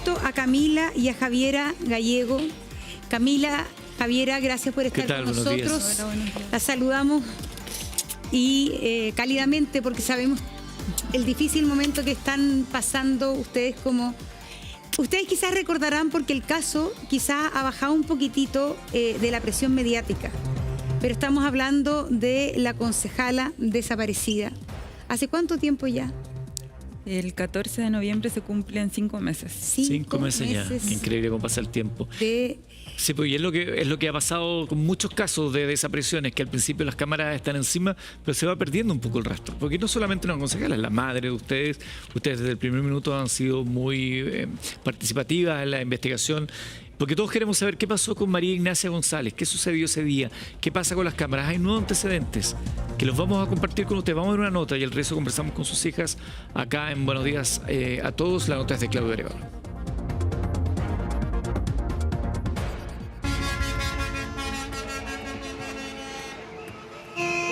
junto a Camila y a Javiera Gallego. Camila, Javiera, gracias por estar con nosotros. La saludamos y cálidamente porque sabemos el difícil momento que están pasando ustedes como... Ustedes quizás recordarán porque el caso quizás ha bajado un poquitito de la presión mediática, pero estamos hablando de la concejala desaparecida. ¿Hace cuánto tiempo ya? El 14 de noviembre se cumplen 5 meses. 5 meses ya. Qué increíble cómo pasa el tiempo. Sí, pues y es lo que ha pasado con muchos casos de desapariciones, que al principio las cámaras están encima, pero se va perdiendo un poco el rastro. Porque no solamente una concejala, es la madre de ustedes. Ustedes desde el primer minuto han sido muy participativas en la investigación. Porque todos queremos saber qué pasó con María Ignacia González, qué sucedió ese día, qué pasa con las cámaras. Hay nuevos antecedentes que los vamos a compartir con ustedes. Vamos a ver una nota y el resto conversamos con sus hijas acá en Buenos Días a todos. La nota es de Claudio Arevalo. Por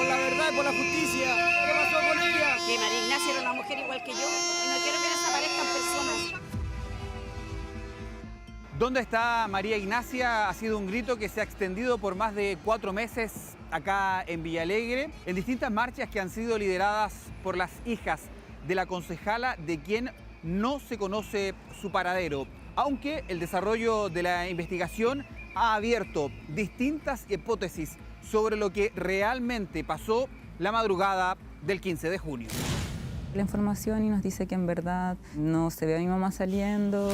la verdad y por la justicia. ¿Qué pasó con ella? Que María Ignacia era una mujer igual que yo y no quiero que desaparezcan personas. ¿Dónde está María Ignacia? Ha sido un grito que se ha extendido por más de 4 meses acá en Villalegre, en distintas marchas que han sido lideradas por las hijas de la concejala, de quien no se conoce su paradero, aunque el desarrollo de la investigación ha abierto distintas hipótesis sobre lo que realmente pasó la madrugada del 15 de junio. La información y nos dice que en verdad no se ve a mi mamá saliendo.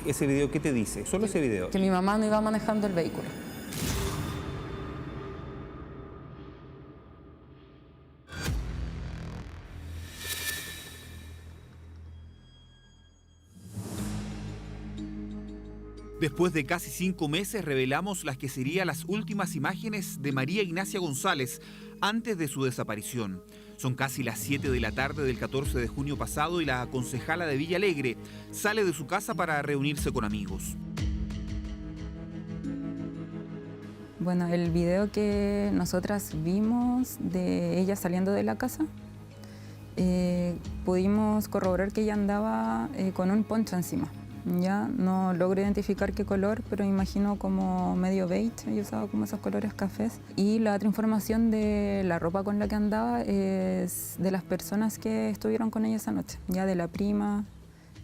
¿Ese video qué te dice? Solo ese video. Que mi mamá no iba manejando el vehículo. Después de casi 5 meses revelamos las que serían las últimas imágenes de María Ignacia González antes de su desaparición. Son casi las 7 de la tarde del 14 de junio pasado y la concejala de Villalegre sale de su casa para reunirse con amigos. Bueno, el video que nosotras vimos de ella saliendo de la casa, pudimos corroborar que ella andaba con un poncho encima. Ya no logro identificar qué color, pero imagino como medio beige, ella usaba como esos colores cafés. Y la otra información de la ropa con la que andaba es de las personas que estuvieron con ella esa noche, ya de la prima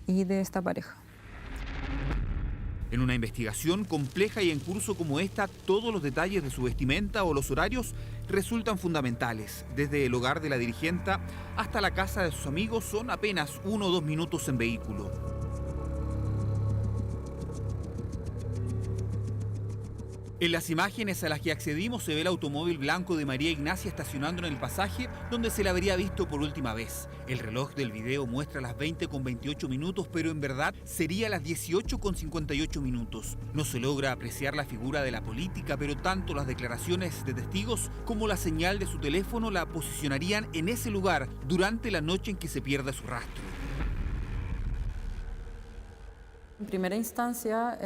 y de esta pareja. En una investigación compleja y en curso como esta, todos los detalles de su vestimenta o los horarios resultan fundamentales. Desde el hogar de la dirigenta hasta la casa de sus amigos son apenas 1 o 2 minutos en vehículo. En las imágenes a las que accedimos se ve el automóvil blanco de María Ignacia estacionando en el pasaje donde se la habría visto por última vez. El reloj del video muestra las 20:28 pero en verdad sería las 18:58. No se logra apreciar la figura de la política, pero tanto las declaraciones de testigos como la señal de su teléfono la posicionarían en ese lugar durante la noche en que se pierde su rastro. En primera instancia,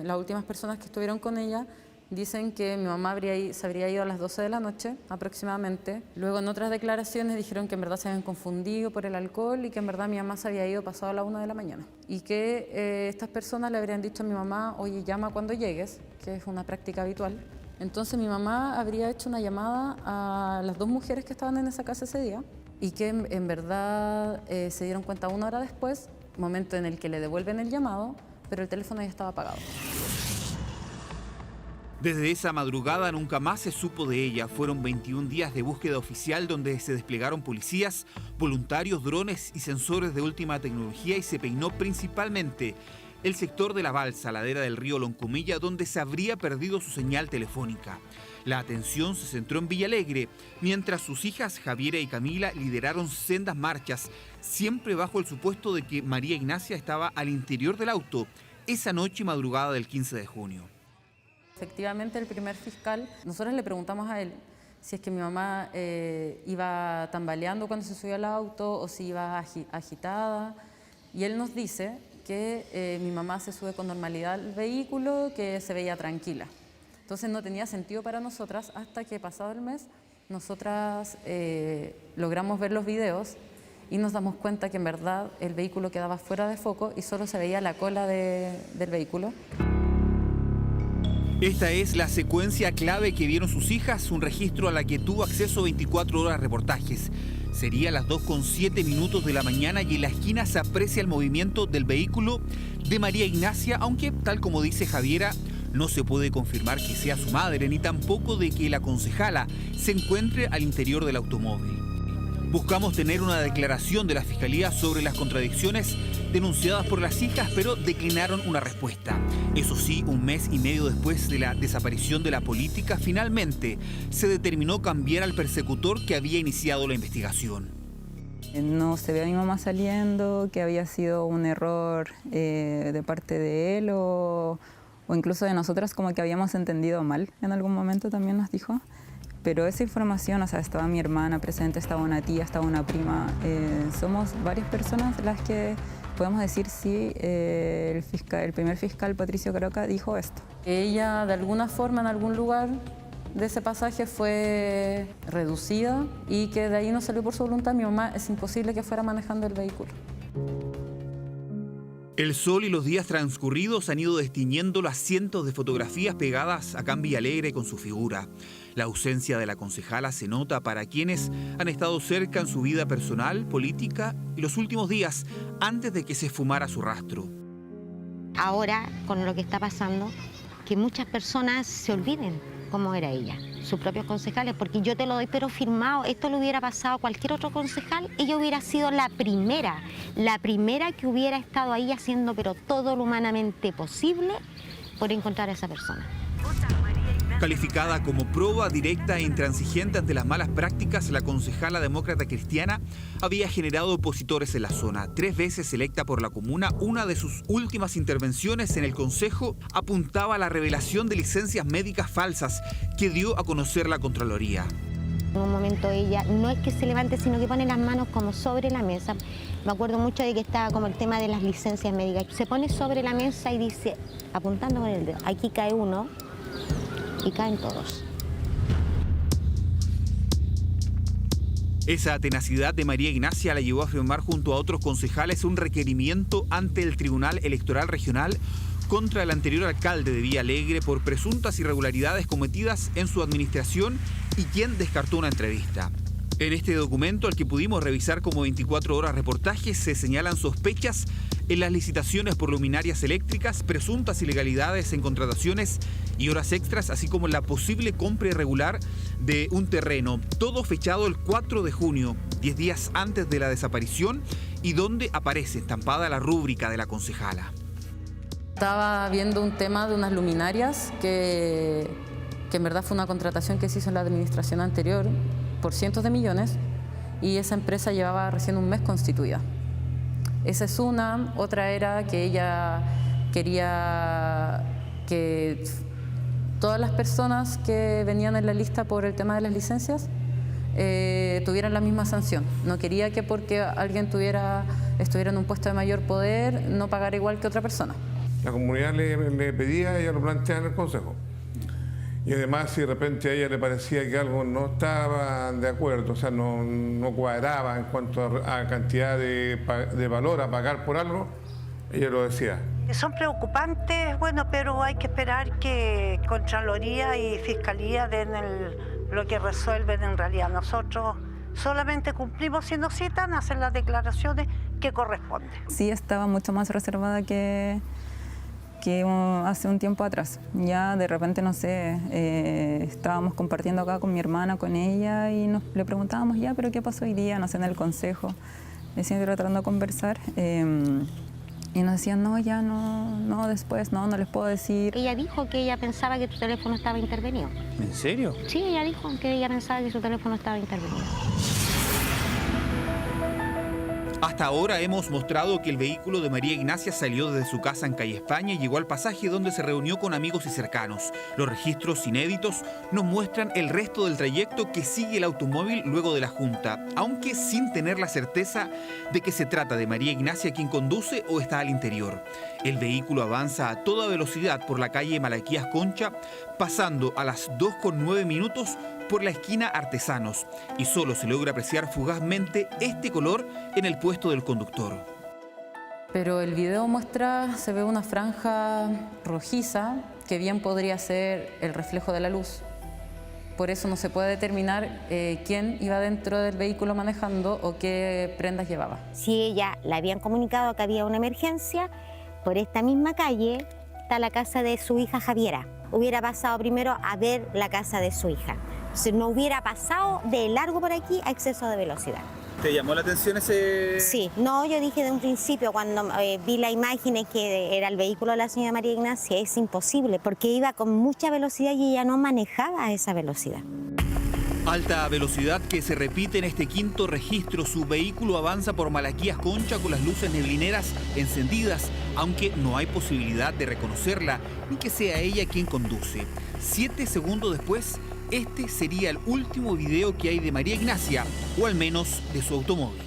las últimas personas que estuvieron con ella dicen que mi mamá se habría ido a las 12 de la noche aproximadamente. Luego en otras declaraciones dijeron que en verdad se habían confundido por el alcohol y que en verdad mi mamá se había ido pasado a la 1 de la mañana. Y que estas personas le habrían dicho a mi mamá, oye, llama cuando llegues, que es una práctica habitual. Entonces mi mamá habría hecho una llamada a las 2 mujeres que estaban en esa casa ese día y que en verdad se dieron cuenta 1 hora después, momento en el que le devuelven el llamado, pero el teléfono ya estaba apagado. Desde esa madrugada nunca más se supo de ella. Fueron 21 días de búsqueda oficial donde se desplegaron policías, voluntarios, drones y sensores de última tecnología y se peinó principalmente el sector de la balsa, ladera del río Loncomilla, donde se habría perdido su señal telefónica. La atención se centró en Villalegre, mientras sus hijas Javiera y Camila lideraron sendas marchas, siempre bajo el supuesto de que María Ignacia estaba al interior del auto esa noche y madrugada del 15 de junio. Efectivamente, el primer fiscal, nosotros le preguntamos a él si es que mi mamá iba tambaleando cuando se subió al auto o si iba agitada, y él nos dice que mi mamá se sube con normalidad al vehículo, que se veía tranquila. Entonces no tenía sentido para nosotras hasta que pasado el mes nosotras logramos ver los videos y nos damos cuenta que en verdad el vehículo quedaba fuera de foco y solo se veía la cola del vehículo. Esta es la secuencia clave que vieron sus hijas, un registro a la que tuvo acceso 24 horas de reportajes. Sería las 2:07 de la mañana y en la esquina se aprecia el movimiento del vehículo de María Ignacia, aunque, tal como dice Javiera, no se puede confirmar que sea su madre, ni tampoco de que la concejala se encuentre al interior del automóvil. Buscamos tener una declaración de la Fiscalía sobre las contradicciones denunciadas por las hijas, pero declinaron una respuesta. Eso sí, 1 mes y medio después de la desaparición de la política, finalmente se determinó cambiar al persecutor que había iniciado la investigación. No se ve a mi mamá saliendo, que había sido un error de parte de él o incluso de nosotras, como que habíamos entendido mal en algún momento, también nos dijo. Pero esa información, o sea, estaba mi hermana presente, estaba una tía, estaba una prima. Somos varias personas las que podemos decir sí, el primer fiscal, Patricio Caroca, dijo esto. Ella, de alguna forma, en algún lugar de ese pasaje fue reducida y que de ahí no salió por su voluntad. Mi mamá es imposible que fuera manejando el vehículo. El sol y los días transcurridos han ido destiñendo las cientos de fotografías pegadas acá en Villalegre con su figura. La ausencia de la concejala se nota para quienes han estado cerca en su vida personal, política y los últimos días antes de que se esfumara su rastro. Ahora, con lo que está pasando, que muchas personas se olviden cómo era ella, sus propios concejales, porque yo te lo doy pero firmado, esto le hubiera pasado a cualquier otro concejal, ella hubiera sido la primera que hubiera estado ahí haciendo pero todo lo humanamente posible por encontrar a esa persona. Calificada como prueba directa e intransigente ante las malas prácticas, la concejala demócrata cristiana había generado opositores en la zona. 3 veces electa por la comuna, una de sus últimas intervenciones en el Consejo apuntaba a la revelación de licencias médicas falsas que dio a conocer la Contraloría. En un momento ella no es que se levante, sino que pone las manos como sobre la mesa. Me acuerdo mucho de que estaba como el tema de las licencias médicas. Se pone sobre la mesa y dice, apuntando con el dedo, aquí cae uno, y caen todos. Esa tenacidad de María Ignacia la llevó a firmar junto a otros concejales un requerimiento ante el Tribunal Electoral Regional contra el anterior alcalde de Villalegre por presuntas irregularidades cometidas en su administración y quien descartó una entrevista. En este documento, al que pudimos revisar como 24 horas reportajes, se señalan sospechas en las licitaciones por luminarias eléctricas, presuntas ilegalidades en contrataciones y horas extras, así como la posible compra irregular de un terreno. Todo fechado el 4 de junio, 10 días antes de la desaparición, y donde aparece estampada la rúbrica de la concejala. Estaba viendo un tema de unas luminarias que en verdad fue una contratación que se hizo en la administración anterior por cientos de millones y esa empresa llevaba recién 1 mes constituida. Esa es una. Otra era que ella quería que todas las personas que venían en la lista por el tema de las licencias tuvieran la misma sanción. No quería que porque alguien estuviera en un puesto de mayor poder no pagara igual que otra persona. La comunidad le pedía, ella lo planteaba en el Consejo. Y además, si de repente a ella le parecía que algo no estaba de acuerdo, o sea, no cuadraba en cuanto a cantidad de valor a pagar por algo, ella lo decía. Son preocupantes, bueno, pero hay que esperar que Contraloría y Fiscalía den lo que resuelven en realidad. Nosotros solamente cumplimos si nos citan, hacen las declaraciones que corresponden. Sí, estaba mucho más reservada que hace un tiempo atrás. Ya de repente, no sé, estábamos compartiendo acá con mi hermana, con ella, y le preguntábamos ya, pero ¿qué pasó hoy día? No sé, en el consejo, siempre tratando de conversar. Y nos decían, no, ya no, después, no les puedo decir. Ella dijo que ella pensaba que tu teléfono estaba intervenido. ¿En serio? Sí, ella dijo que ella pensaba que su teléfono estaba intervenido. Hasta Hasta ahora hemos mostrado que el vehículo de María Ignacia salió desde su casa en Calle España y llegó al pasaje donde se reunió con amigos y cercanos. Los registros inéditos nos muestran el resto del trayecto que sigue el automóvil luego de la junta, aunque sin tener la certeza de que se trata de María Ignacia quien conduce o está al interior. El vehículo avanza a toda velocidad por la calle Malaquías Concha, pasando a las 2:09 minutos por la esquina Artesanos, y solo se logra apreciar fugazmente este color en el puesto del conductor. Pero el video muestra, se ve una franja rojiza que bien podría ser el reflejo de la luz. Por eso no se puede determinar quién iba dentro del vehículo manejando o qué prendas llevaba. Si ella le habían comunicado que había una emergencia, por esta misma calle está la casa de su hija Javiera. Hubiera pasado primero a ver la casa de su hija. Si no hubiera pasado de largo por aquí a exceso de velocidad. ¿Te llamó la atención ese...? Sí, no, yo dije de un principio cuando vi la imagen que era el vehículo de la señora María Ignacia, es imposible, porque iba con mucha velocidad y ella no manejaba a esa velocidad. Alta velocidad que se repite en este quinto registro. Su vehículo avanza por Malaquías Concha con las luces neblineras encendidas, aunque no hay posibilidad de reconocerla ni que sea ella quien conduce. 7 segundos después, este sería el último video que hay de María Ignacia, o al menos de su automóvil.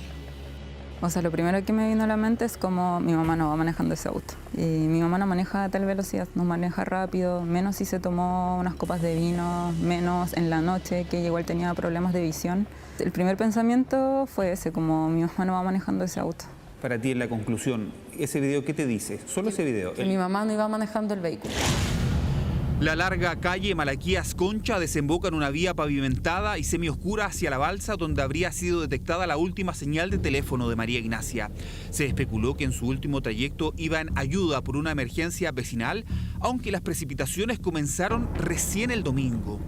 O sea, lo primero que me vino a la mente es como mi mamá no va manejando ese auto. Y mi mamá no maneja a tal velocidad, no maneja rápido, menos si se tomó unas copas de vino, menos en la noche, que igual tenía problemas de visión. El primer pensamiento fue ese, como mi mamá no va manejando ese auto. Para ti, en la conclusión, ¿ese video qué te dice? Solo ese video. Que mi mamá no iba manejando el vehículo. La larga calle Malaquías Concha desemboca en una vía pavimentada y semioscura hacia la balsa donde habría sido detectada la última señal de teléfono de María Ignacia. Se especuló que en su último trayecto iba en ayuda por una emergencia vecinal, aunque las precipitaciones comenzaron recién el domingo.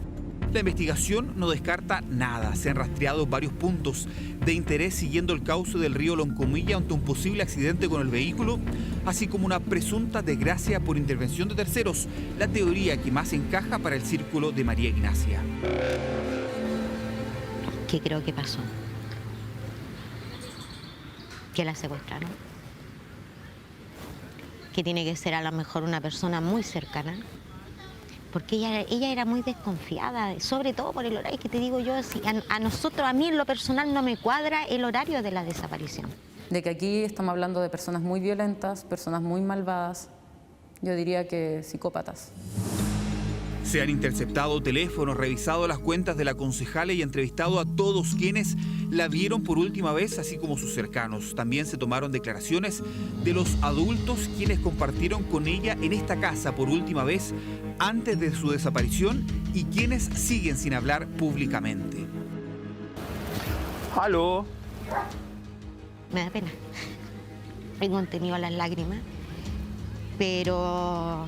La investigación no descarta nada. Se han rastreado varios puntos de interés siguiendo el cauce del río Loncomilla ante un posible accidente con el vehículo, así como una presunta desgracia por intervención de terceros, la teoría que más encaja para el círculo de María Ignacia. ¿Qué creo que pasó? Que la secuestraron. Que tiene que ser a lo mejor una persona muy cercana. Porque ella era muy desconfiada, sobre todo por el horario que te digo yo, si a mí en lo personal no me cuadra el horario de la desaparición. De que aquí estamos hablando de personas muy violentas, personas muy malvadas, yo diría que psicópatas. Se han interceptado teléfonos, revisado las cuentas de la concejala y entrevistado a todos quienes la vieron por última vez, así como sus cercanos. También se tomaron declaraciones de los adultos quienes compartieron con ella en esta casa por última vez antes de su desaparición y quienes siguen sin hablar públicamente. ¡Aló! Me da pena. He contenido las lágrimas, pero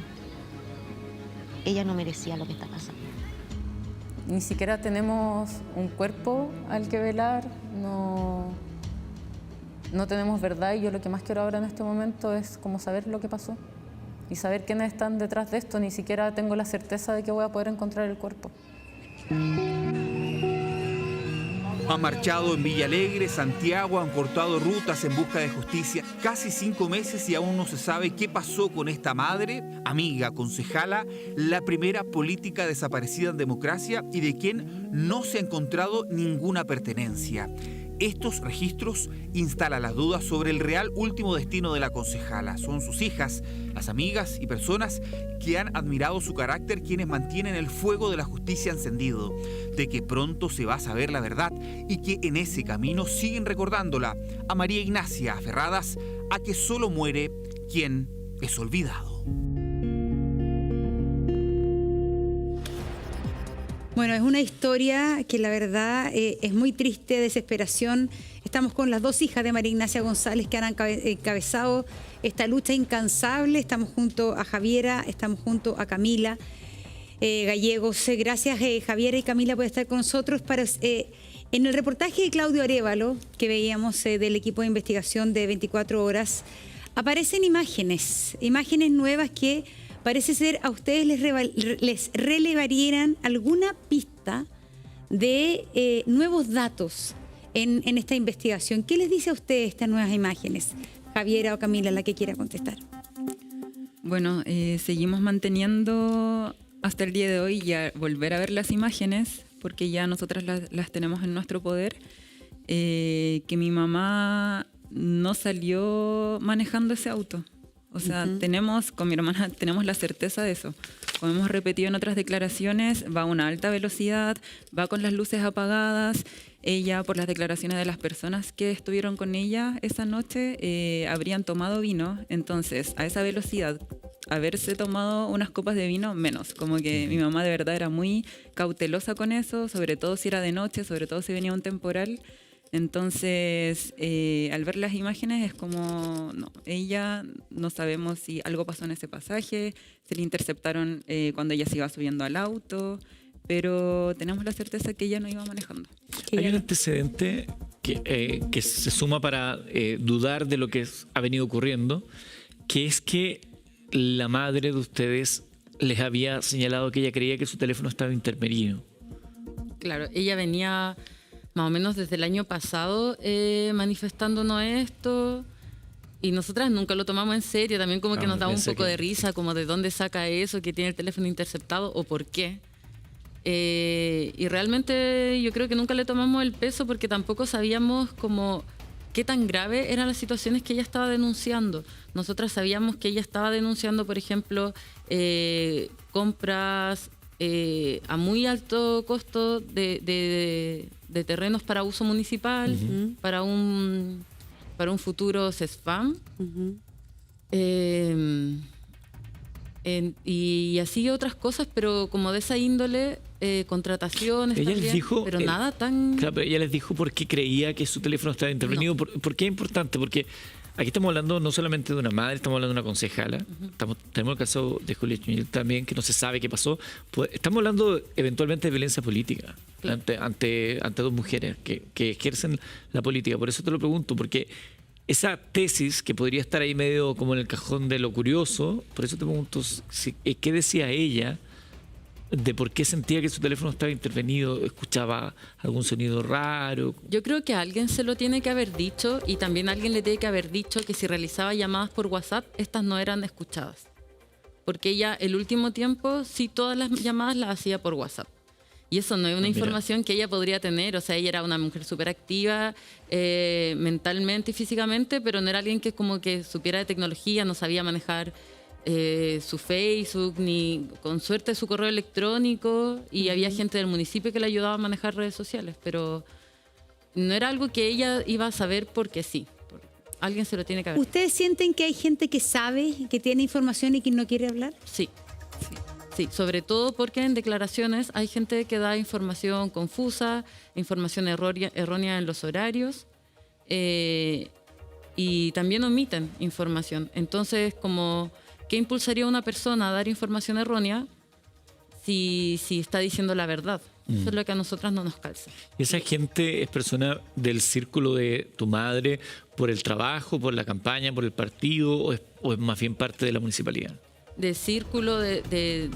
ella no merecía lo que está pasando. Ni siquiera tenemos un cuerpo al que velar, no tenemos verdad, y yo lo que más quiero ahora en este momento es como saber lo que pasó y saber quiénes están detrás de esto. Ni siquiera tengo la certeza de que voy a poder encontrar el cuerpo. Han marchado en Villa Alegre, Santiago, han cortado rutas en busca de justicia. Casi 5 meses y aún no se sabe qué pasó con esta madre, amiga, concejala, la primera política desaparecida en democracia y de quien no se ha encontrado ninguna pertenencia. Estos registros instalan las dudas sobre el real último destino de la concejala. Son sus hijas, las amigas y personas que han admirado su carácter quienes mantienen el fuego de la justicia encendido, de que pronto se va a saber la verdad y que en ese camino siguen recordándola, a María Ignacia, aferradas a que solo muere quien es olvidado. Bueno, es una historia que la verdad es muy triste, desesperación. Estamos con las 2 hijas de María Ignacia González que han encabezado esta lucha incansable. Estamos junto a Javiera, estamos junto a Camila Gallegos. Gracias Javiera y Camila por estar con nosotros. En el reportaje de Claudio Arévalo, que veíamos del equipo de investigación de 24 horas, aparecen imágenes nuevas que parece ser a ustedes les relevarían alguna pista de nuevos datos en esta investigación. ¿Qué les dice a ustedes estas nuevas imágenes? Javiera o Camila, la que quiera contestar. Bueno, seguimos manteniendo hasta el día de hoy ya volver a ver las imágenes, porque ya nosotras las tenemos en nuestro poder, que mi mamá no salió manejando ese auto. O sea, con mi hermana tenemos la certeza de eso. Como hemos repetido en otras declaraciones, va a una alta velocidad, va con las luces apagadas. Ella, por las declaraciones de las personas que estuvieron con ella esa noche, habrían tomado vino. Entonces, a esa velocidad, haberse tomado unas copas de vino, menos. Como que mi mamá de verdad era muy cautelosa con eso, sobre todo si era de noche, sobre todo si venía un temporal. Entonces, al ver las imágenes es como, no, ella no sabemos si algo pasó en ese pasaje, se le interceptaron cuando ella se iba subiendo al auto, pero tenemos la certeza que ella no iba manejando. Hay un antecedente que se suma para dudar de lo que ha venido ocurriendo, que es que la madre de ustedes les había señalado que ella creía que su teléfono estaba intervenido. Claro, ella venía más o menos desde el año pasado manifestándonos esto, y nosotras nunca lo tomamos en serio, también como que nos daba un poco de risa, como de dónde saca eso, que tiene el teléfono interceptado o por qué. Y realmente yo creo que nunca le tomamos el peso porque tampoco sabíamos como qué tan grave eran las situaciones que ella estaba denunciando. Nosotras sabíamos que ella estaba denunciando, por ejemplo, compras a muy alto costo de terrenos para uso municipal, para un futuro CESFAM. Y así otras cosas, pero como de esa índole, contrataciones ella también, les dijo, pero nada tan... Claro, pero ella les dijo por qué creía que su teléfono estaba intervenido. No. ¿Por qué es importante? Porque aquí estamos hablando no solamente de una madre, estamos hablando de una concejala. Tenemos el caso de Julia Chuñil también, que no se sabe qué pasó. Pues, estamos hablando eventualmente de violencia política, claro, ante dos mujeres que ejercen la política. Por eso te lo pregunto, porque esa tesis que podría estar ahí medio como en el cajón de lo curioso, por eso te pregunto, ¿qué decía ella de por qué sentía que su teléfono estaba intervenido? ¿Escuchaba algún sonido raro? Yo creo que alguien se lo tiene que haber dicho, y también alguien le tiene que haber dicho que si realizaba llamadas por WhatsApp, estas no eran escuchadas. Porque ella, el último tiempo, sí, todas las llamadas las hacía por WhatsApp. Y eso no es una información que ella podría tener. O sea, ella era una mujer súper activa mentalmente y físicamente, pero no era alguien que como que supiera de tecnología, no sabía manejar su Facebook, ni con suerte su correo electrónico, y había gente del municipio que le ayudaba a manejar redes sociales, pero no era algo que ella iba a saber porque sí. Alguien se lo tiene que haber. ¿Ustedes sienten que hay gente que sabe, que tiene información y que no quiere hablar? Sí. Sí, sobre todo porque en declaraciones hay gente que da información confusa, información errónea en los horarios, y también omiten información. Entonces, como, ¿qué impulsaría a una persona a dar información errónea si está diciendo la verdad? Eso es lo que a nosotras no nos calza. ¿Y esa gente es persona del círculo de tu madre por el trabajo, por la campaña, por el partido, o es más bien parte de la municipalidad? De círculo de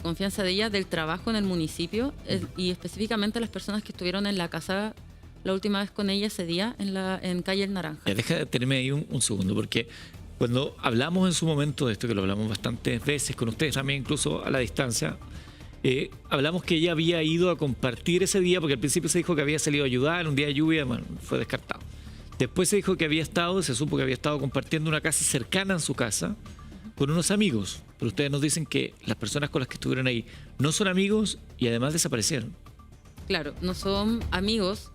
confianza de ella, del trabajo en el municipio, y específicamente las personas que estuvieron en la casa la última vez con ella ese día en calle El Naranja. Deja de tenerme ahí un segundo, porque cuando hablamos en su momento de esto, que lo hablamos bastantes veces con ustedes también, incluso a la distancia, hablamos que ella había ido a compartir ese día, porque al principio se dijo que había salido a ayudar, un día de lluvia, bueno, fue descartado. Después se dijo que se supo que había estado compartiendo una casa cercana a su casa con unos amigos, pero ustedes nos dicen que las personas con las que estuvieron ahí no son amigos y además desaparecieron. Claro, no son amigos.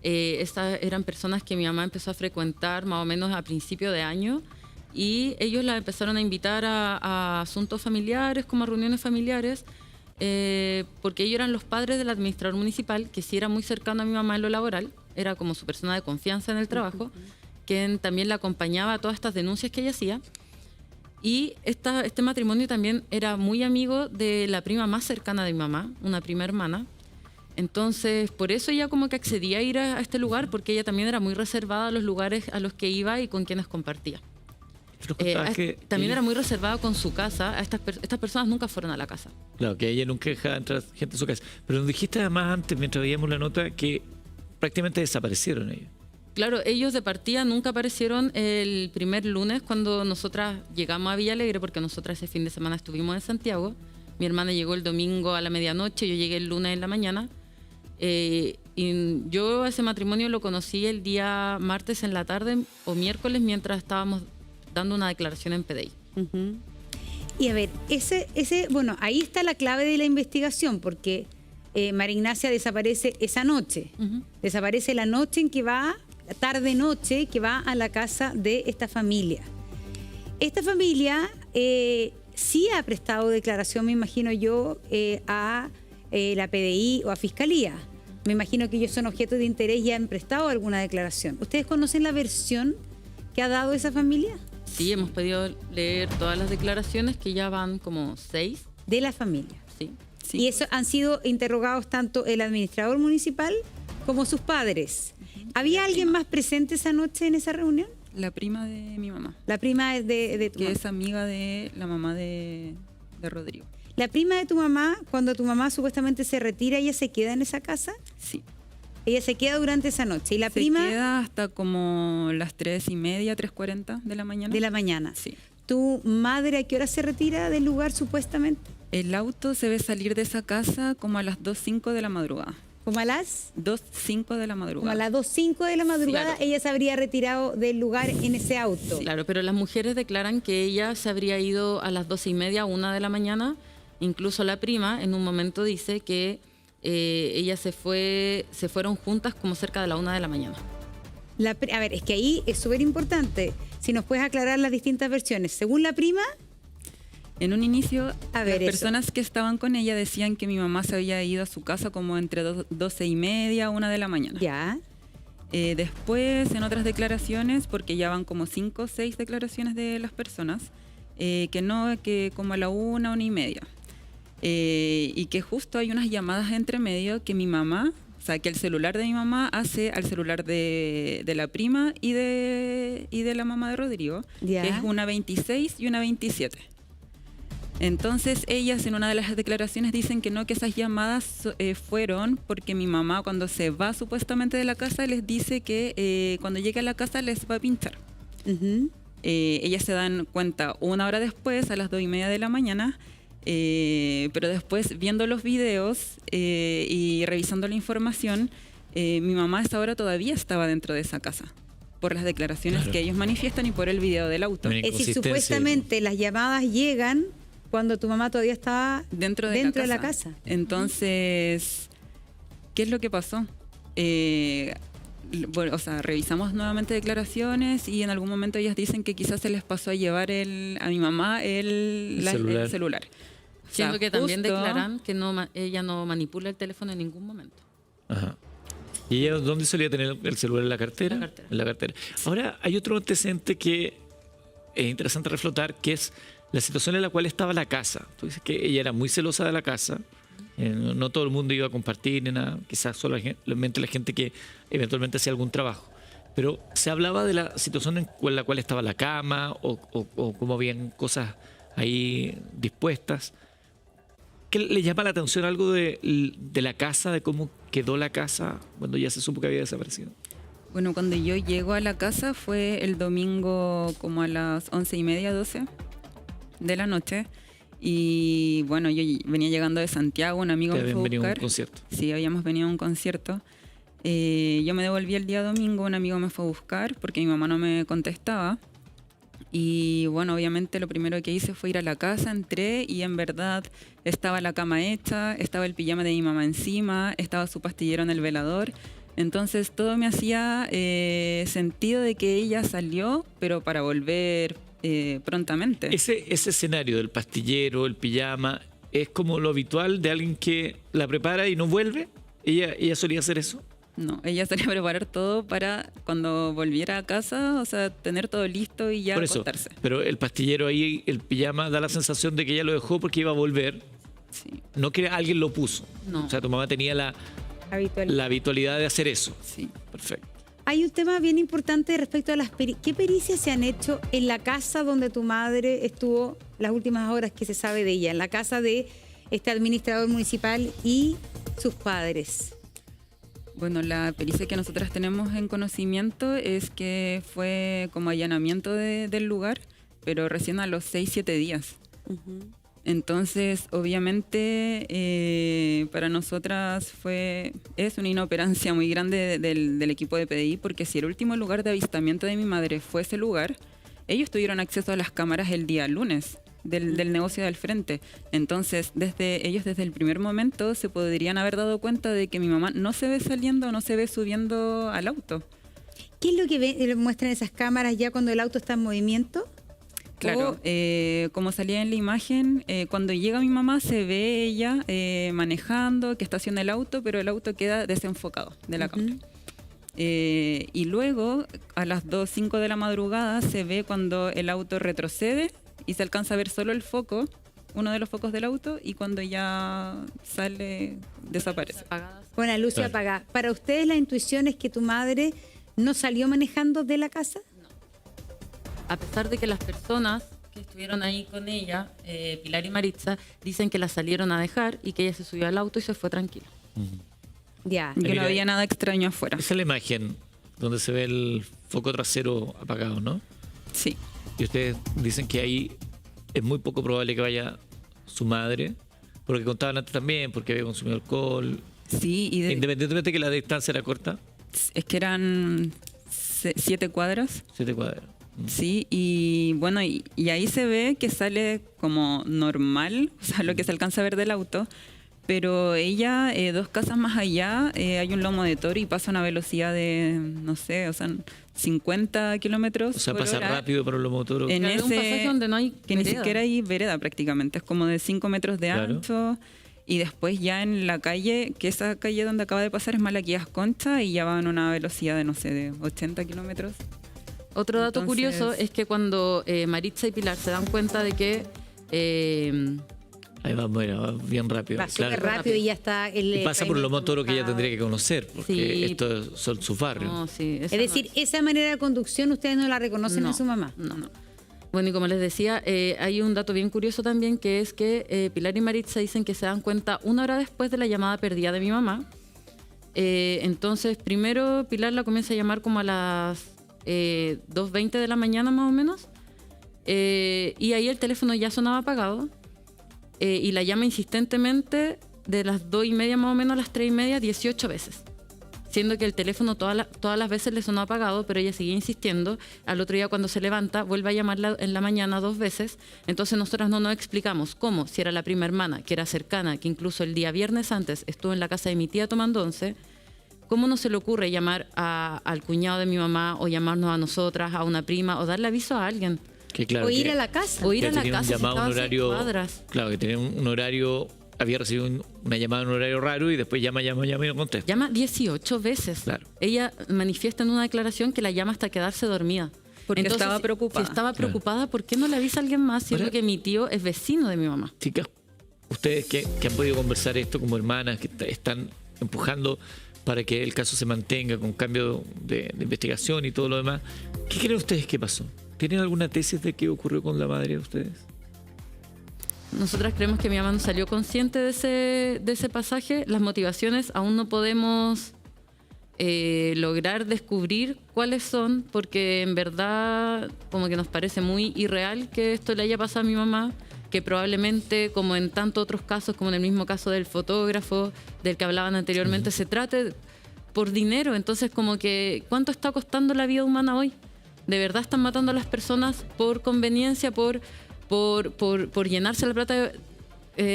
Estas eran personas que mi mamá empezó a frecuentar más o menos a principio de año, y ellos la empezaron a invitar a asuntos familiares, como a reuniones familiares, porque ellos eran los padres del administrador municipal, que sí era muy cercano a mi mamá en lo laboral, era como su persona de confianza en el trabajo, quien también la acompañaba a todas estas denuncias que ella hacía. Y este matrimonio también era muy amigo de la prima más cercana de mi mamá, una prima hermana. Entonces, por eso ella como que accedía a ir a este lugar, porque ella también era muy reservada a los lugares a los que iba y con quienes compartía. También era muy reservada con su casa. Estas personas nunca fueron a la casa. Claro, que ella nunca dejaba entrar gente a su casa. Pero nos dijiste además antes, mientras veíamos la nota, que prácticamente desaparecieron ellos. Claro, ellos de partida nunca aparecieron el primer lunes cuando nosotras llegamos a Villa Alegre, porque nosotras ese fin de semana estuvimos en Santiago. Mi hermana llegó el domingo a la medianoche, yo llegué el lunes en la mañana. Y yo ese matrimonio lo conocí el día martes en la tarde o miércoles mientras estábamos dando una declaración en PDI. Y a ver, bueno, ahí está la clave de la investigación, porque María Ignacia desaparece esa noche. Desaparece la noche en que va, tarde-noche, que va a la casa de esta familia. Esta familia sí ha prestado declaración, me imagino yo, a la PDI o a Fiscalía. Me imagino que ellos son objetos de interés y han prestado alguna declaración. ¿Ustedes conocen la versión que ha dado esa familia? Sí, hemos podido leer todas las declaraciones, que ya van como 6. De la familia. Sí. Y eso han sido interrogados tanto el administrador municipal como sus padres. ¿Había alguien más presente esa noche en esa reunión? La prima de mi mamá. La prima de tu mamá. Que es amiga de la mamá de Rodrigo. La prima de tu mamá, cuando tu mamá supuestamente se retira, ¿ella se queda en esa casa? Sí. Ella se queda durante esa noche. ¿Y la prima? Se queda hasta como las 3:30, 3:40 de la mañana. De la mañana. Sí. ¿Tu madre a qué hora se retira del lugar supuestamente? El auto se ve salir de esa casa como a las 2:05 de la madrugada. ¿Como a las? 2:05 de la madrugada. Como a las 2:05 de la madrugada, claro. Ella se habría retirado del lugar en ese auto. Sí. Claro, pero las mujeres declaran que ella se habría ido a las 12:30, 1 de la mañana. Incluso la prima en un momento dice que ellas se fueron juntas como cerca de la 1 de la mañana. A ver, es que ahí es súper importante. Si nos puedes aclarar las distintas versiones. Según la prima... En un inicio, las personas que estaban con ella decían que mi mamá se había ido a su casa como entre 12:30, 1 de la mañana. Ya. Después, en otras declaraciones, porque ya van como 5 o 6 declaraciones de las personas, que como a la 1:30. Y que justo hay unas llamadas entre medio que mi mamá, o sea, que el celular de mi mamá hace al celular de la prima y de la mamá de Rodrigo, ya. Que es una 26 y una 27. Entonces ellas en una de las declaraciones dicen que no, que esas llamadas fueron porque mi mamá cuando se va supuestamente de la casa les dice que cuando llegue a la casa les va a pinchar. Ellas se dan cuenta 1 hora después, a las 2:30 de la mañana, pero después viendo los videos y revisando la información, mi mamá a esa hora todavía estaba dentro de esa casa, por las declaraciones que ellos manifiestan y por el video del auto. Es decir, supuestamente las llamadas llegan cuando tu mamá todavía estaba dentro de la casa. Entonces, ¿qué es lo que pasó? Bueno, o sea, revisamos nuevamente declaraciones y en algún momento ellas dicen que quizás se les pasó a llevar a mi mamá el celular. Siendo que también declaran que ella no manipula el teléfono en ningún momento. Ajá. ¿Y ella dónde solía tener el celular? ¿En la cartera? En la cartera. Ahora, hay otro antecedente que es interesante reflotar, que es la situación en la cual estaba la casa. Tú dices que ella era muy celosa de la casa. No todo el mundo iba a compartir ni nada. Quizás solamente la gente que eventualmente hacía algún trabajo. Pero se hablaba de la situación en la cual estaba la cama o cómo habían cosas ahí dispuestas. ¿Qué le llama la atención algo de la casa, de cómo quedó la casa cuando ya se supo que había desaparecido? Bueno, cuando yo llego a la casa fue el domingo como a las 11:30, 12 de la noche. Y bueno, yo venía llegando de Santiago, un amigo me fue a buscar. ¿Habían venido a un concierto? Sí, habíamos venido a un concierto. Yo me devolví el día domingo, un amigo me fue a buscar porque mi mamá no me contestaba. Y bueno, obviamente lo primero que hice fue ir a la casa, entré y en verdad estaba la cama hecha, estaba el pijama de mi mamá encima, estaba su pastillero en el velador. Entonces todo me hacía sentido de que ella salió, pero para volver prontamente. Ese escenario del pastillero, el pijama, ¿es como lo habitual de alguien que la prepara y no vuelve? ¿Ella solía hacer eso? No, ella solía preparar todo para cuando volviera a casa, o sea, tener todo listo y ya por eso, acostarse. Pero el pastillero ahí, el pijama, da la sensación de que ella lo dejó porque iba a volver. Sí. No que alguien lo puso. No. O sea, tu mamá tenía la habitualidad de hacer eso. Sí. Perfecto. Hay un tema bien importante respecto a las ¿qué pericias se han hecho en la casa donde tu madre estuvo las últimas horas que se sabe de ella, en la casa de este administrador municipal y sus padres? Bueno, la pericia que nosotras tenemos en conocimiento es que fue como allanamiento del lugar, pero recién a los 6-7 días. Entonces, obviamente, para nosotras es una inoperancia muy grande del equipo de PDI, porque si el último lugar de avistamiento de mi madre fue ese lugar, ellos tuvieron acceso a las cámaras el día lunes del negocio del frente. Entonces, ellos desde el primer momento se podrían haber dado cuenta de que mi mamá no se ve saliendo, no se ve subiendo al auto. ¿Qué es lo que muestran esas cámaras ya cuando el auto está en movimiento? Claro, como salía en la imagen, cuando llega mi mamá se ve ella manejando, que estaciona el auto, pero el auto queda desenfocado de la cámara. Y luego, a las 2:05 de la madrugada, se ve cuando el auto retrocede y se alcanza a ver solo el foco, uno de los focos del auto, y cuando ya sale, desaparece. Con la luz apagada. ¿Para ustedes la intuición es que tu madre no salió manejando de la casa? No. A pesar de que las personas que estuvieron ahí con ella, Pilar y Maritza, dicen que la salieron a dejar y que ella se subió al auto y se fue tranquila. Ya. Que no había nada extraño afuera. Esa es la imagen donde se ve el foco trasero apagado, ¿no? Sí. Y ustedes dicen que ahí es muy poco probable que vaya su madre, porque contaban antes también, porque había consumido alcohol. Sí, independientemente de que la distancia era corta. Es que eran 7 cuadras. 7 cuadras. Sí, y bueno, y ahí se ve que sale como normal, o sea, lo que se alcanza a ver del auto, pero ella, 2 casas más allá, hay un lomo de toro y pasa a una velocidad de, no sé, o sea, 50 kilómetros. O sea, pasa rápido por el lomo de toro. En un pasaje donde no hay que vereda. ni siquiera hay vereda prácticamente, es como de 5 metros de ancho. Y después ya en la calle, que esa calle donde acaba de pasar es Malaquías Concha, y ya va en una velocidad de, no sé, de 80 kilómetros. Otro dato curioso es que cuando Maritza y Pilar se dan cuenta de que... Ahí va bien rápido. Va súper rápido y ya está... Y pasa por el lomo de toro que ella tendría que conocer, porque estos son sus barrios. No, sí, es decir, esa manera de conducción ustedes no la reconocen en su mamá. No. Bueno, y como les decía, hay un dato bien curioso también, que es que Pilar y Maritza dicen que se dan cuenta 1 hora después de la llamada perdida de mi mamá. Entonces, primero Pilar la comienza a llamar como a las 2:20 de la mañana más o menos, y ahí el teléfono ya sonaba apagado, y la llama insistentemente de las 2:30 más o menos a las 3:30, 18 veces. Siendo que el teléfono todas las veces le sonó apagado, pero ella seguía insistiendo. Al otro día, cuando se levanta, vuelve a llamarla en la mañana 2 veces. Entonces nosotras no nos explicamos cómo, si era la prima hermana, que era cercana, que incluso el día viernes antes estuvo en la casa de mi tía tomando once, ¿cómo no se le ocurre llamar al cuñado de mi mamá, o llamarnos a nosotras, a una prima, o darle aviso a alguien? O ir a la casa. O ir a la casa, un horario, claro, que tenía un horario... Había recibido una llamada en un horario raro y después llama y no contesta. Llama 18 veces. Claro. Ella manifiesta en una declaración que la llama hasta quedarse dormida. Porque entonces, estaba preocupada. Si estaba preocupada, ¿por qué no le avisa a alguien más? Siendo que mi tío es vecino de mi mamá. Chicas, ustedes que han podido conversar esto como hermanas, que están empujando para que el caso se mantenga con cambio de investigación y todo lo demás, ¿qué creen ustedes que pasó? ¿Tienen alguna tesis de qué ocurrió con la madre de ustedes? Nosotras creemos que mi mamá no salió consciente de ese pasaje. Las motivaciones aún no podemos lograr descubrir cuáles son, porque en verdad como que nos parece muy irreal que esto le haya pasado a mi mamá, que probablemente, como en tantos otros casos, como en el mismo caso del fotógrafo del que hablaban anteriormente, se trate por dinero. Entonces, como que, ¿cuánto está costando la vida humana hoy? ¿De verdad están matando a las personas por conveniencia, por llenarse la plata,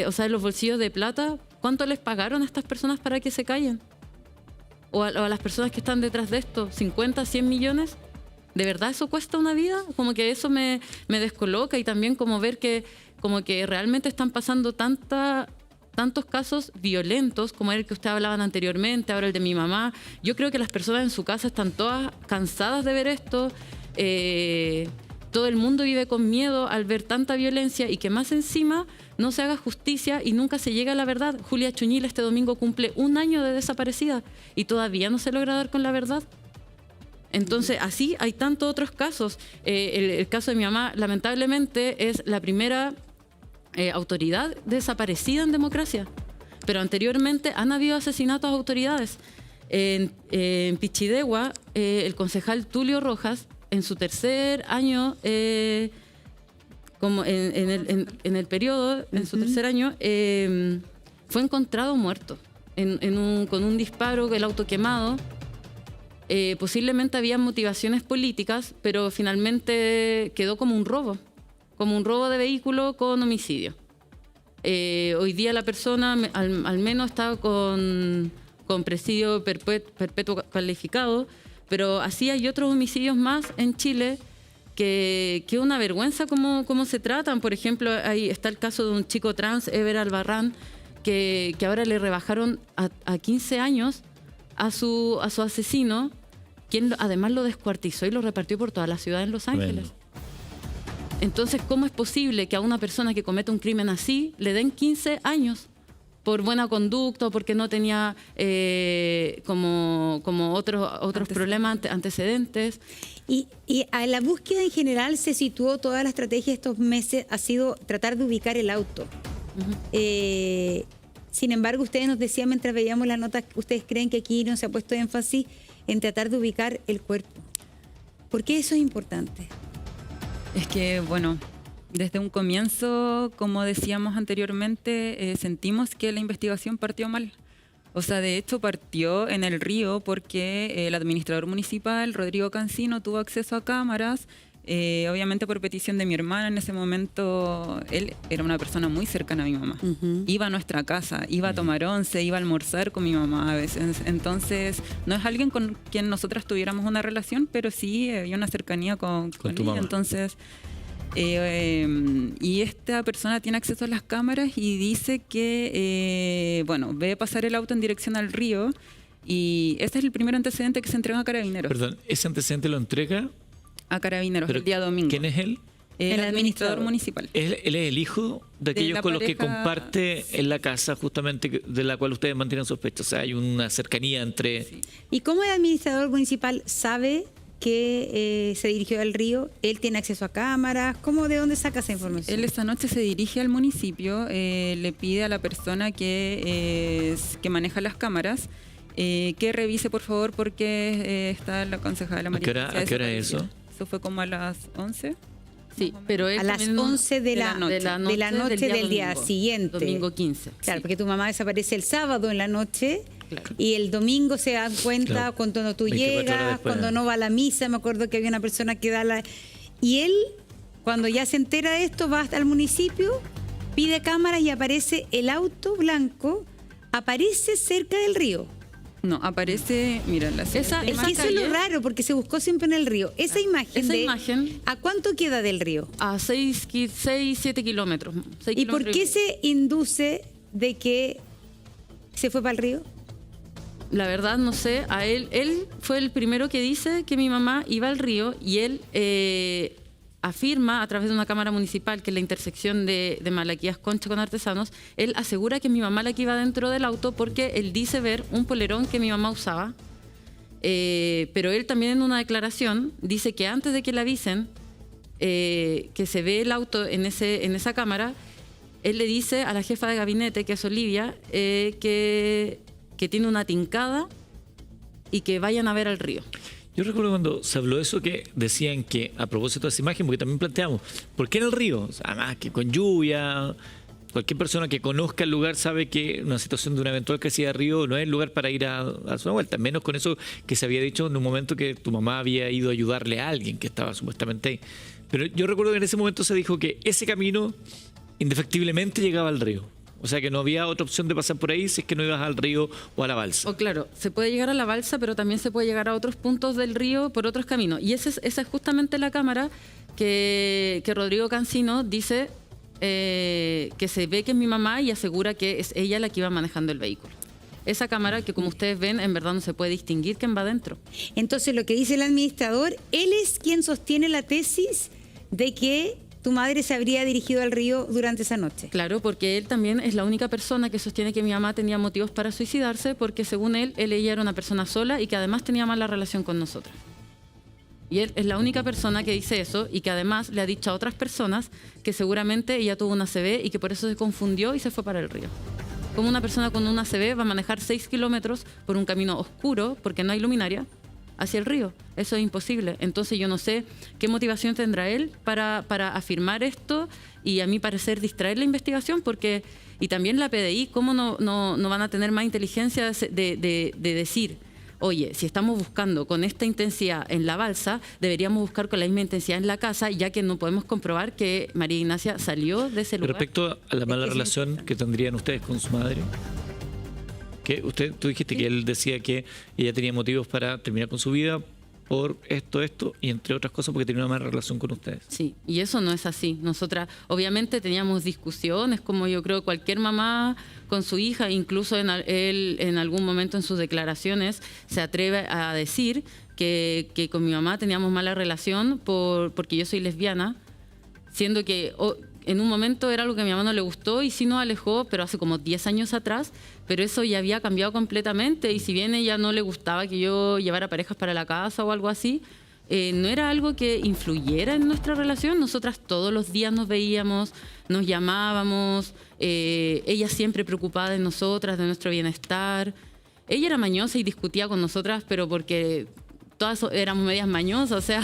o sea, los bolsillos de plata? ¿Cuánto les pagaron a estas personas para que se callen? ¿O a las personas que están detrás de esto? ¿50, 100 millones? ¿De verdad eso cuesta una vida? Como que eso me descoloca, y también como ver que como que realmente están pasando tantos casos violentos, como el que ustedes hablaban anteriormente, ahora el de mi mamá. Yo creo que las personas en su casa están todas cansadas de ver esto. Todo el mundo vive con miedo al ver tanta violencia, y que más encima no se haga justicia y nunca se llegue a la verdad. Julia Chuñil este domingo cumple 1 año de desaparecida y todavía no se logra dar con la verdad. Entonces, así hay tantos otros casos. El caso de mi mamá, lamentablemente, es la primera autoridad desaparecida en democracia. Pero anteriormente han habido asesinatos a autoridades. En Pichidegua, el concejal Tulio Rojas, en su tercer año, como en el periodo, en su tercer año, fue encontrado muerto con un disparo, el auto quemado. Posiblemente había motivaciones políticas, pero finalmente quedó como un robo de vehículo con homicidio. Hoy día la persona al menos está con presidio perpetuo calificado, pero así hay otros homicidios más en Chile que es una vergüenza cómo se tratan. Por ejemplo, ahí está el caso de un chico trans, Ever Albarrán, que ahora le rebajaron a 15 años a su asesino, quien además lo descuartizó y lo repartió por toda la ciudad en Los Ángeles. Bueno. Entonces, ¿cómo es posible que a una persona que comete un crimen así le den 15 años por buena conducta o porque no tenía como otros problemas, antecedentes? Y a la búsqueda en general se situó, toda la estrategia estos meses ha sido tratar de ubicar el auto. Sin embargo, ustedes nos decían mientras veíamos la nota, ustedes creen que aquí no se ha puesto énfasis en tratar de ubicar el cuerpo. ¿Por qué eso es importante? Es que, bueno, desde un comienzo, como decíamos anteriormente, sentimos que la investigación partió mal. O sea, de hecho partió en el río porque el administrador municipal, Rodrigo Cancino, tuvo acceso a cámaras, obviamente por petición de mi hermana. En ese momento él era una persona muy cercana a mi mamá. Iba a nuestra casa, iba a tomar once, iba a almorzar con mi mamá a veces. Entonces no es alguien con quien nosotras tuviéramos una relación, pero sí había una cercanía con ella. Mamá. Entonces y esta persona tiene acceso a las cámaras y dice que ve pasar el auto en dirección al río, y este es el primer antecedente que se entrega a Carabineros. Perdón, ¿ese antecedente lo entrega a Carabineros el día domingo? ¿Quién es él? El administrador municipal. Él es el hijo de aquellos con los que comparte en la casa, justamente de la cual ustedes mantienen sospechas. O sea, hay una cercanía entre... Sí. ¿Y cómo el administrador municipal sabe que se dirigió al río? ¿Él tiene acceso a cámaras? ¿De dónde saca esa información? Él esta noche se dirige al municipio, le pide a la persona que maneja las cámaras que revise, por favor, porque está la concejala María. ¿A qué hora es eso? Eso fue como a las 11. Sí, pero a las 11 de la noche del día siguiente. Domingo 15. Claro, porque tu mamá desaparece el sábado en la noche. Claro. Y el domingo se dan cuenta cuando tú llegas, cuando no va a la misa. Me acuerdo que había una persona que da la... Y él, cuando ya se entera de esto, va hasta el municipio, pide cámaras y aparece el auto blanco, aparece cerca del río. No, aparece, mira, eso es lo raro, porque se buscó siempre en el río. Esa imagen, ¿a cuánto queda del río? A 6-7 kilómetros. ¿Y por qué se induce de que se fue para el río? La verdad no sé. A él fue el primero que dice que mi mamá iba al río, y él afirma a través de una cámara municipal que en la intersección de Malaquías Concha con Artesanos, él asegura que mi mamá la que iba dentro del auto, porque él dice ver un polerón que mi mamá usaba, pero él también en una declaración dice que antes de que le avisen que se ve el auto en esa cámara, él le dice a la jefa de gabinete, que es Olivia, que tiene una tincada y que vayan a ver al río. Yo recuerdo cuando se habló de eso, que decían que, a propósito de esa imagen, porque también planteamos, ¿por qué en el río? O sea, además que con lluvia, cualquier persona que conozca el lugar sabe que una situación de una eventual crecida de río no es el lugar para ir a hacer una vuelta, menos con eso que se había dicho en un momento que tu mamá había ido a ayudarle a alguien que estaba supuestamente ahí. Pero yo recuerdo que en ese momento se dijo que ese camino indefectiblemente llegaba al río. O sea, que no había otra opción de pasar por ahí si es que no ibas al río o a la balsa. O claro, se puede llegar a la balsa, pero también se puede llegar a otros puntos del río por otros caminos. Y esa es justamente la cámara que Rodrigo Cancino dice que se ve que es mi mamá, y asegura que es ella la que iba manejando el vehículo. Esa cámara que, como ustedes ven, en verdad no se puede distinguir quién va adentro. Entonces, lo que dice el administrador, él es quien sostiene la tesis de que tu madre se habría dirigido al río durante esa noche. Claro, porque él también es la única persona que sostiene que mi mamá tenía motivos para suicidarse, porque según ella era una persona sola y que además tenía mala relación con nosotras. Y él es la única persona que dice eso, y que además le ha dicho a otras personas que seguramente ella tuvo una ACV y que por eso se confundió y se fue para el río. ¿Cómo una persona con una ACV va a manejar 6 kilómetros por un camino oscuro, porque no hay luminaria, hacia el río? Eso es imposible. Entonces yo no sé qué motivación tendrá él para afirmar esto y, a mi parecer, distraer la investigación, porque, y también la PDI, ¿cómo no van a tener más inteligencia de decir, oye, si estamos buscando con esta intensidad en la balsa, deberíamos buscar con la misma intensidad en la casa, ya que no podemos comprobar que María Ignacia salió de ese lugar? Respecto a la mala relación que tendrían ustedes con su madre, que tú dijiste que él decía que ella tenía motivos para terminar con su vida por esto, y entre otras cosas porque tenía una mala relación con ustedes. Sí, y eso no es así. Nosotras obviamente teníamos discusiones, como yo creo cualquier mamá con su hija, incluso él en algún momento en sus declaraciones se atreve a decir que con mi mamá teníamos mala relación porque yo soy lesbiana, siendo que en un momento era algo que a mi mamá no le gustó y sí nos alejó, pero hace como 10 años atrás, pero eso ya había cambiado completamente, y si bien a ella no le gustaba que yo llevara parejas para la casa o algo así, no era algo que influyera en nuestra relación. Nosotras todos los días nos veíamos, nos llamábamos, ella siempre preocupada de nosotras, de nuestro bienestar. Ella era mañosa y discutía con nosotras, pero porque todas éramos medias mañosas, o sea,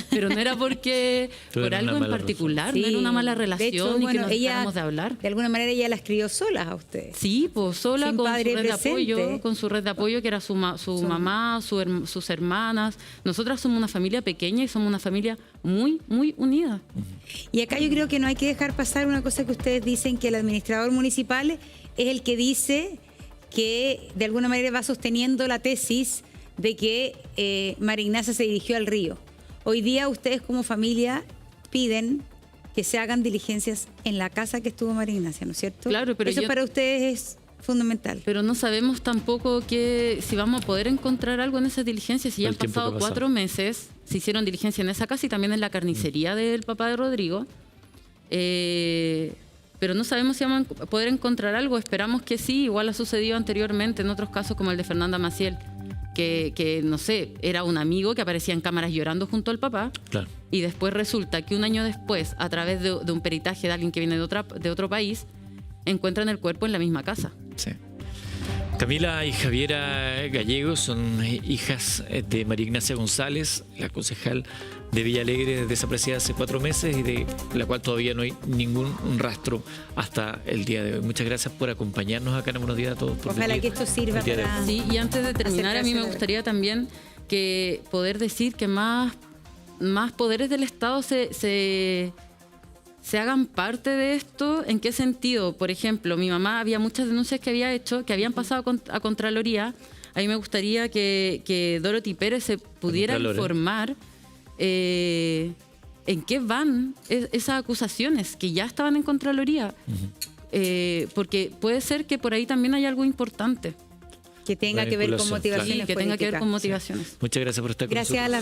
pero no era porque por algo en particular, sí, no era una mala relación, de hecho, y que nos dejáramos de hablar. De alguna manera ella las crió solas a ustedes. Sí, pues sola, con su red de apoyo, que era su mamá, sus hermanas. Nosotras somos una familia pequeña y somos una familia muy, muy unida. Y acá yo creo que no hay que dejar pasar una cosa que ustedes dicen, que el administrador municipal es el que dice que de alguna manera va sosteniendo la tesis de que María Ignacia se dirigió al río. Hoy día ustedes como familia piden que se hagan diligencias en la casa que estuvo María Ignacia, ¿no es cierto? Claro, pero eso para ustedes es fundamental. Pero no sabemos tampoco si vamos a poder encontrar algo en esas diligencias. Si ya han pasado 4 meses, se hicieron diligencias en esa casa y también en la carnicería del papá de Rodrigo. Pero no sabemos si vamos a poder encontrar algo. Esperamos que sí. Igual ha sucedido anteriormente en otros casos, como el de Fernanda Maciel, que no sé, era un amigo que aparecía en cámaras llorando junto al papá. Claro. Y después resulta que un año después, a través de un peritaje de alguien que viene de otro país, encuentran el cuerpo en la misma casa. Sí. Camila y Javiera Gallego son hijas de María Ignacia González, la concejal de Villa Alegre, desaparecida hace 4 meses y de la cual todavía no hay ningún rastro hasta el día de hoy. Muchas gracias por acompañarnos acá en Buenos Días a Todos. Ojalá que esto sirva para... Sí, y antes de terminar, a mí me gustaría también que poder decir que más poderes del Estado se hagan parte de esto. ¿En qué sentido? Por ejemplo, mi mamá, había muchas denuncias que había hecho, que habían pasado a Contraloría. A mí me gustaría que Dorothy Pérez se pudiera informar en qué van esas acusaciones que ya estaban en Contraloría. Porque puede ser que por ahí también hay algo importante. Que tenga que ver con motivaciones. Sí, que tenga que ver con motivaciones. Muchas gracias por estar con nosotros. Gracias a las